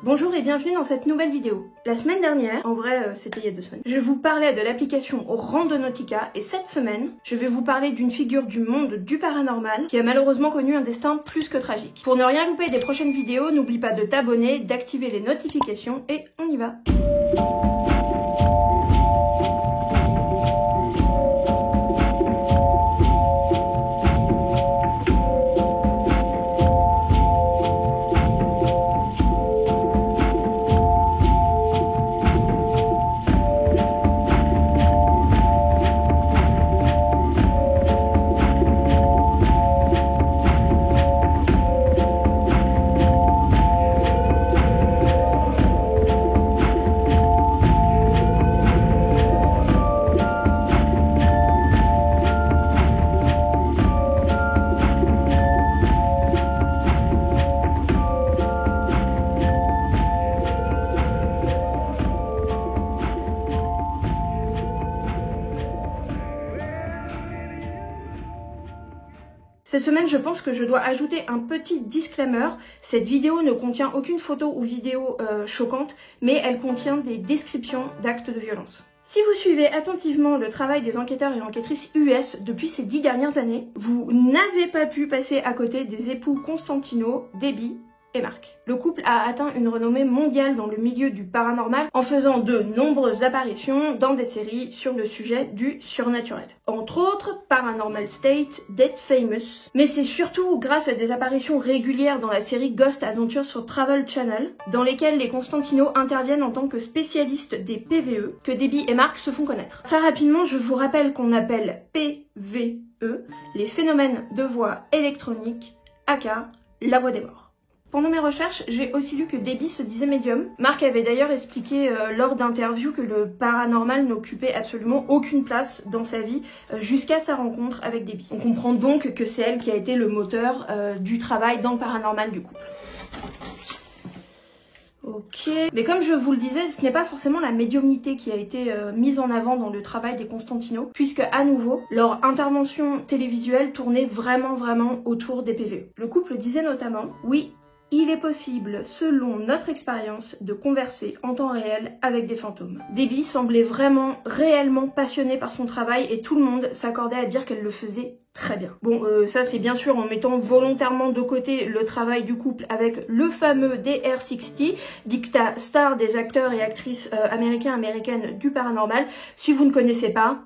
Bonjour et bienvenue dans cette nouvelle vidéo. La semaine dernière, en vrai c'était il y a 2 semaines, je vous parlais de l'application Randonautica et cette semaine, je vais vous parler d'une figure du monde du paranormal qui a malheureusement connu un destin plus que tragique. Pour ne rien louper des prochaines vidéos, n'oublie pas de t'abonner, d'activer les notifications et on y va. Cette semaine, je pense que je dois ajouter un petit disclaimer. Cette vidéo ne contient aucune photo ou vidéo choquante, mais elle contient des descriptions d'actes de violence. Si vous suivez attentivement le travail des enquêteurs et enquêtrices US depuis ces 10 dernières années, vous n'avez pas pu passer à côté des époux Constantino, Debbie et Mark. Le couple a atteint une renommée mondiale dans le milieu du paranormal en faisant de nombreuses apparitions dans des séries sur le sujet du surnaturel. Entre autres, Paranormal State, Dead Famous, mais c'est surtout grâce à des apparitions régulières dans la série Ghost Adventures sur Travel Channel, dans lesquelles les Constantino interviennent en tant que spécialistes des PVE, que Debbie et Mark se font connaître. Très rapidement, je vous rappelle qu'on appelle PVE les phénomènes de voix électronique, aka la voix des morts. Pendant mes recherches, j'ai aussi lu que Debbie se disait médium. Mark avait d'ailleurs expliqué lors d'interviews que le paranormal n'occupait absolument aucune place dans sa vie jusqu'à sa rencontre avec Debbie. On comprend donc que c'est elle qui a été le moteur du travail dans le paranormal du couple. Ok, mais comme je vous le disais, ce n'est pas forcément la médiumnité qui a été mise en avant dans le travail des Constantino, puisque à nouveau, leur intervention télévisuelle tournait vraiment autour des PVE. Le couple disait notamment, oui, il est possible, selon notre expérience, de converser en temps réel avec des fantômes. Debbie semblait réellement passionnée par son travail et tout le monde s'accordait à dire qu'elle le faisait très bien. Bon, ça c'est bien sûr en mettant volontairement de côté le travail du couple avec le fameux DR60, dictat star des acteurs et actrices américaines du paranormal. Si vous ne connaissez pas,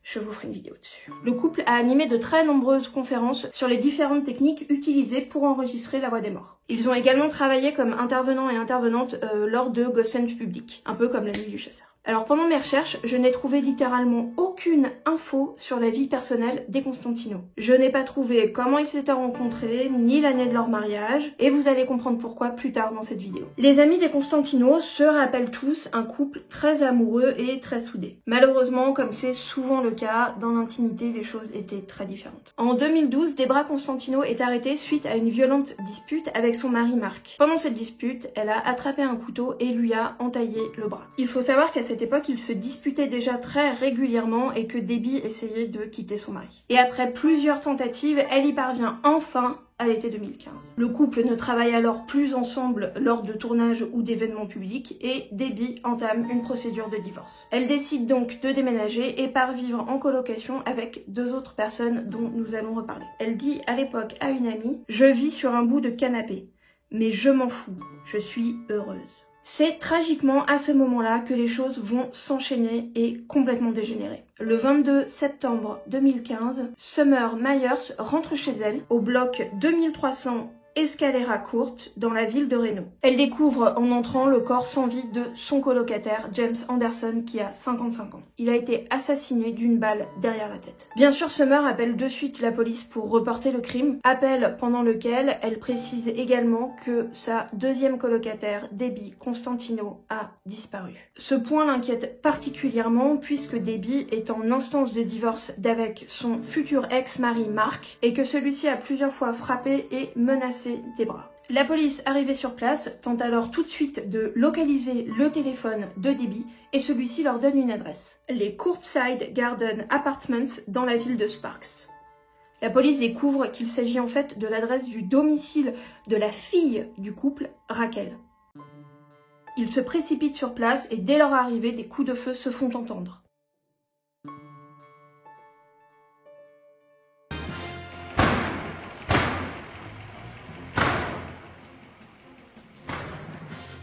je vous ferai une vidéo dessus. Le couple a animé de très nombreuses conférences sur les différentes techniques utilisées pour enregistrer la voix des morts. Ils ont également travaillé comme intervenants et intervenantes lors de Ghost Hunt public, un peu comme la nuit du chasseur. Alors pendant mes recherches, je n'ai trouvé littéralement aucune info sur la vie personnelle des Constantino. Je n'ai pas trouvé comment ils s'étaient rencontrés, ni l'année de leur mariage, et vous allez comprendre pourquoi plus tard dans cette vidéo. Les amis des Constantino se rappellent tous un couple très amoureux et très soudé. Malheureusement, comme c'est souvent le cas, dans l'intimité, les choses étaient très différentes. En 2012, Debra Constantino est arrêtée suite à une violente dispute avec son mari Mark. Pendant cette dispute, elle a attrapé un couteau et lui a entaillé le bras. Il faut savoir qu'à cette époque, ils se disputaient déjà très régulièrement et que Debbie essayait de quitter son mari. Et après plusieurs tentatives, elle y parvient enfin à l'été 2015. Le couple ne travaille alors plus ensemble lors de tournages ou d'événements publics et Debbie entame une procédure de divorce. Elle décide donc de déménager et part vivre en colocation avec 2 autres personnes dont nous allons reparler. Elle dit à l'époque à une amie « Je vis sur un bout de canapé, mais je m'en fous, je suis heureuse ». C'est tragiquement à ce moment-là que les choses vont s'enchaîner et complètement dégénérer. Le 22 septembre 2015, Summer Myers rentre chez elle au bloc 2300 Escalera Court dans la ville de Reno. Elle découvre en entrant le corps sans vie de son colocataire James Anderson qui a 55 ans. Il a été assassiné d'une balle derrière la tête. Bien sûr, Summer appelle de suite la police pour reporter le crime, appel pendant lequel elle précise également que sa deuxième colocataire, Debbie Constantino, a disparu. Ce point l'inquiète particulièrement puisque Debbie est en instance de divorce d'avec son futur ex-mari Mark et que celui-ci a plusieurs fois frappé et menacé Debra. La police arrivée sur place tente alors tout de suite de localiser le téléphone de Debbie et celui-ci leur donne une adresse. Les Courtside Garden Apartments dans la ville de Sparks. La police découvre qu'il s'agit en fait de l'adresse du domicile de la fille du couple, Raquel. Ils se précipitent sur place et dès leur arrivée, des coups de feu se font entendre.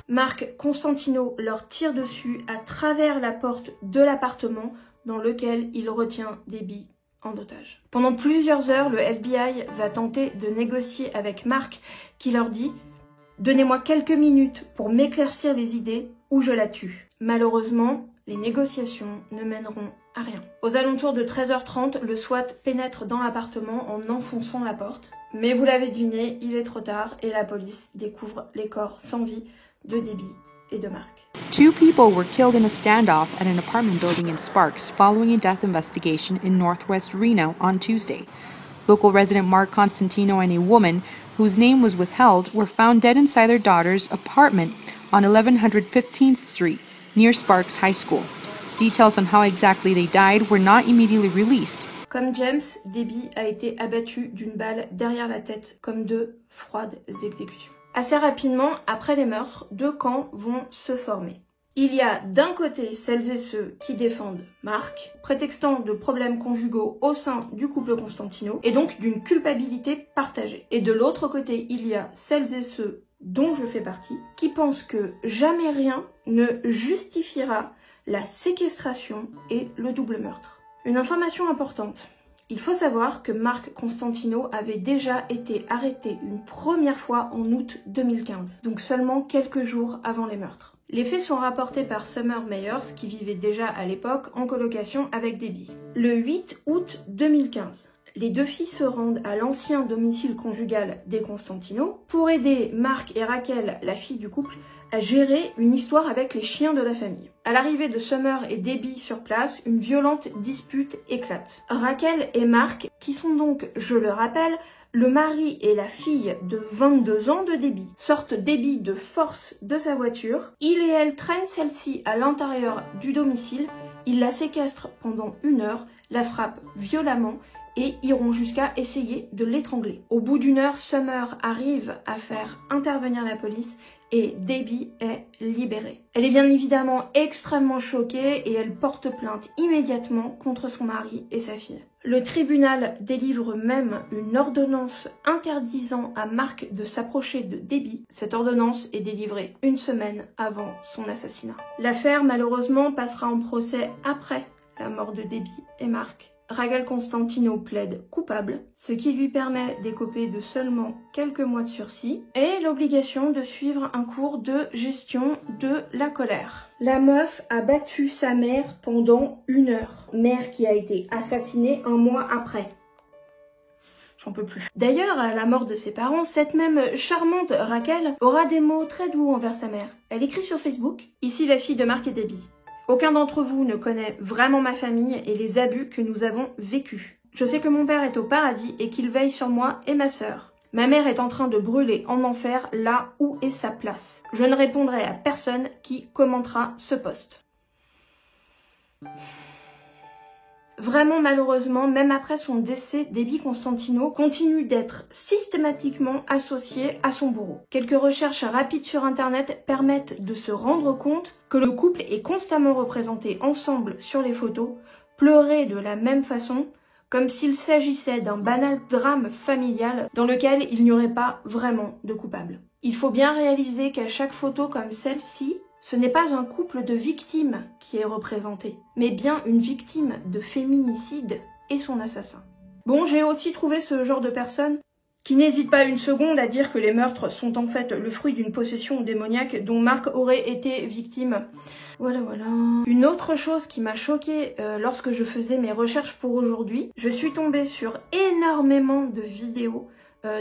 Marc Constantino leur tire dessus à travers la porte de l'appartement dans lequel il retient Debbie en otage. Pendant plusieurs heures, le FBI va tenter de négocier avec Marc qui leur dit « Donnez-moi quelques minutes pour m'éclaircir les idées ou je la tue ». Malheureusement, les négociations ne mèneront à rien. Aux alentours de 13h30, le SWAT pénètre dans l'appartement en enfonçant la porte. Mais vous l'avez deviné, il est trop tard et la police découvre les corps sans vie de Debbie et de Marc. 2 people were killed in a standoff at an apartment building in Sparks following a death investigation in northwest Reno on Tuesday. Local resident Mark Constantino and a woman, whose name was withheld, were found dead inside their daughter's apartment on 1115th Street, near Sparks High School. Details on how exactly they died were not immediately released. Comme James, Debbie a été abattue d'une balle derrière la tête, comme 2 froides exécutions. Assez rapidement, après les meurtres, 2 camps vont se former. Il y a d'un côté celles et ceux qui défendent Marc, prétextant de problèmes conjugaux au sein du couple Constantino, et donc d'une culpabilité partagée. Et de l'autre côté, il y a celles et ceux dont je fais partie, qui pensent que jamais rien ne justifiera la séquestration et le double meurtre. Une information importante. Il faut savoir que Marc Constantino avait déjà été arrêté une première fois en août 2015, donc seulement quelques jours avant les meurtres. Les faits sont rapportés par Summer Meyers, qui vivait déjà à l'époque en colocation avec Debbie. Le 8 août 2015, les 2 filles se rendent à l'ancien domicile conjugal des Constantino pour aider Marc et Raquel, la fille du couple, à gérer une histoire avec les chiens de la famille. À l'arrivée de Summer et Debbie sur place, une violente dispute éclate. Raquel et Marc, qui sont donc, je le rappelle, le mari et la fille de 22 ans de Debbie, sortent Debbie de force de sa voiture. Il et elle traînent celle-ci à l'intérieur du domicile. Ils la séquestrent pendant 1 heure, la frappent violemment et iront jusqu'à essayer de l'étrangler. Au bout d'1 heure, Summer arrive à faire intervenir la police et Debbie est libérée. Elle est bien évidemment extrêmement choquée et elle porte plainte immédiatement contre son mari et sa fille. Le tribunal délivre même une ordonnance interdisant à Marc de s'approcher de Debbie. Cette ordonnance est délivrée 1 semaine avant son assassinat. L'affaire malheureusement passera en procès après la mort de Debbie et Marc. Raquel Constantino plaide coupable, ce qui lui permet d'écoper de seulement quelques mois de sursis et l'obligation de suivre un cours de gestion de la colère. La meuf a battu sa mère pendant 1 heure, mère qui a été assassinée 1 mois après. J'en peux plus. D'ailleurs, à la mort de ses parents, cette même charmante Raquel aura des mots très doux envers sa mère. Elle écrit sur Facebook « Ici la fille de Marc et Debbie. Aucun d'entre vous ne connaît vraiment ma famille et les abus que nous avons vécus. Je sais que mon père est au paradis et qu'il veille sur moi et ma sœur. Ma mère est en train de brûler en enfer là où est sa place. Je ne répondrai à personne qui commentera ce post. » Vraiment malheureusement, même après son décès, Debbie Constantino continue d'être systématiquement associée à son bourreau. Quelques recherches rapides sur internet permettent de se rendre compte que le couple est constamment représenté ensemble sur les photos, pleurés de la même façon, comme s'il s'agissait d'un banal drame familial dans lequel il n'y aurait pas vraiment de coupable. Il faut bien réaliser qu'à chaque photo comme celle-ci, ce n'est pas un couple de victimes qui est représenté, mais bien une victime de féminicide et son assassin. Bon, j'ai aussi trouvé ce genre de personnes qui n'hésitent pas 1 seconde à dire que les meurtres sont en fait le fruit d'une possession démoniaque dont Marc aurait été victime. Voilà. Une autre chose qui m'a choquée lorsque je faisais mes recherches pour aujourd'hui, je suis tombée sur énormément de vidéos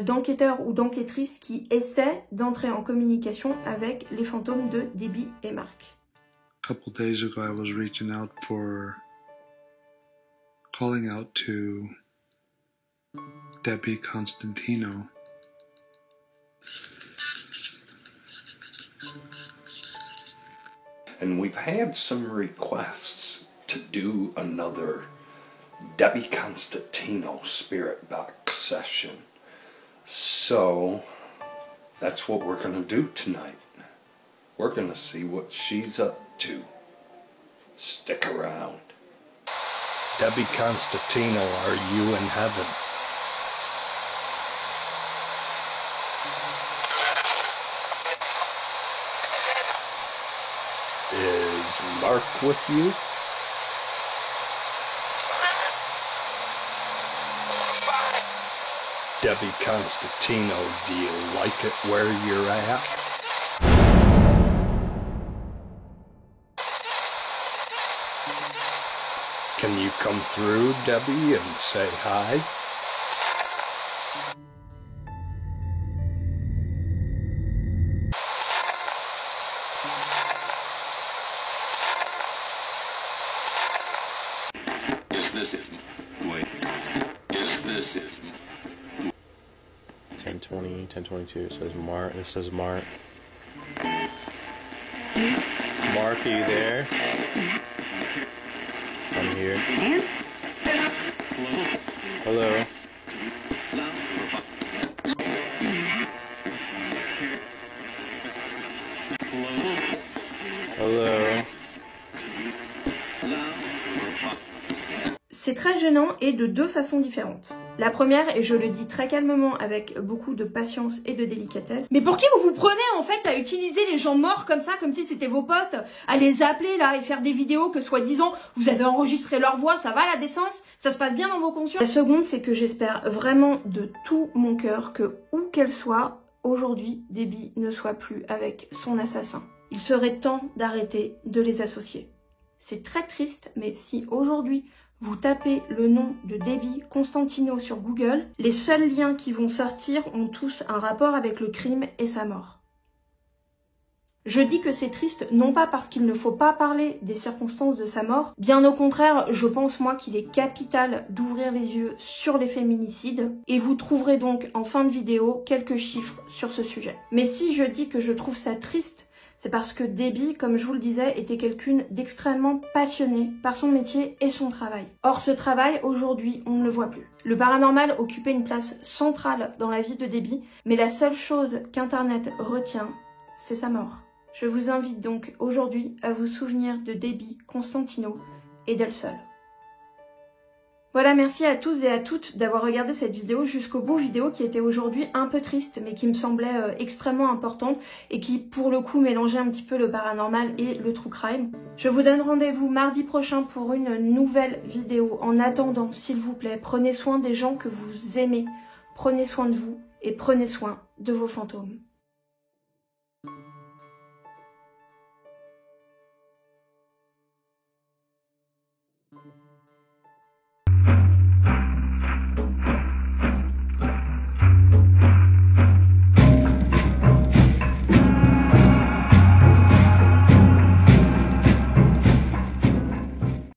d'enquêteurs ou d'enquêtrices qui essaient d'entrer en communication avec les fantômes de Debbie et Marc. A couple days ago, I was reaching out for calling out to Debbie Constantino. And we've had some requests to do another Debbie Constantino Spirit Box session. So, that's what we're going to do tonight. We're gonna see what she's up to. Stick around. Debbie Constantino, are you in heaven? Is Mark with you? Debbie Constantino, do you like it where you're at? Can you come through, Debbie, and say hi? Is this it? Wait. Is this it? 10:20, 10:22. It says Mark. It says Mark. Mark, are you there? I'm here. Hello. Hello. C'est très gênant et de deux façons différentes. La première, et je le dis très calmement avec beaucoup de patience et de délicatesse, mais pour qui vous vous prenez en fait à utiliser les gens morts comme ça, comme si c'était vos potes, à les appeler là et faire des vidéos que soi-disant vous avez enregistré leur voix, ça va la décence? Ça se passe bien dans vos consciences? La seconde, c'est que j'espère vraiment de tout mon cœur que où qu'elle soit, aujourd'hui, Debbie ne soit plus avec son assassin. Il serait temps d'arrêter de les associer. C'est très triste, mais si aujourd'hui vous tapez le nom de Debbie Constantino sur Google, les seuls liens qui vont sortir ont tous un rapport avec le crime et sa mort. Je dis que c'est triste, non pas parce qu'il ne faut pas parler des circonstances de sa mort, bien au contraire, je pense moi qu'il est capital d'ouvrir les yeux sur les féminicides, et vous trouverez donc en fin de vidéo quelques chiffres sur ce sujet. Mais si je dis que je trouve ça triste, c'est parce que Debbie, comme je vous le disais, était quelqu'une d'extrêmement passionnée par son métier et son travail. Or, ce travail, aujourd'hui, on ne le voit plus. Le paranormal occupait une place centrale dans la vie de Debbie, mais la seule chose qu'Internet retient, c'est sa mort. Je vous invite donc aujourd'hui à vous souvenir de Debbie Constantino et d'elle seule. Voilà, merci à tous et à toutes d'avoir regardé cette vidéo jusqu'au bout, vidéo qui était aujourd'hui un peu triste mais qui me semblait extrêmement importante et qui pour le coup mélangeait un petit peu le paranormal et le true crime. Je vous donne rendez-vous mardi prochain pour une nouvelle vidéo. En attendant, s'il vous plaît, prenez soin des gens que vous aimez, prenez soin de vous et prenez soin de vos fantômes.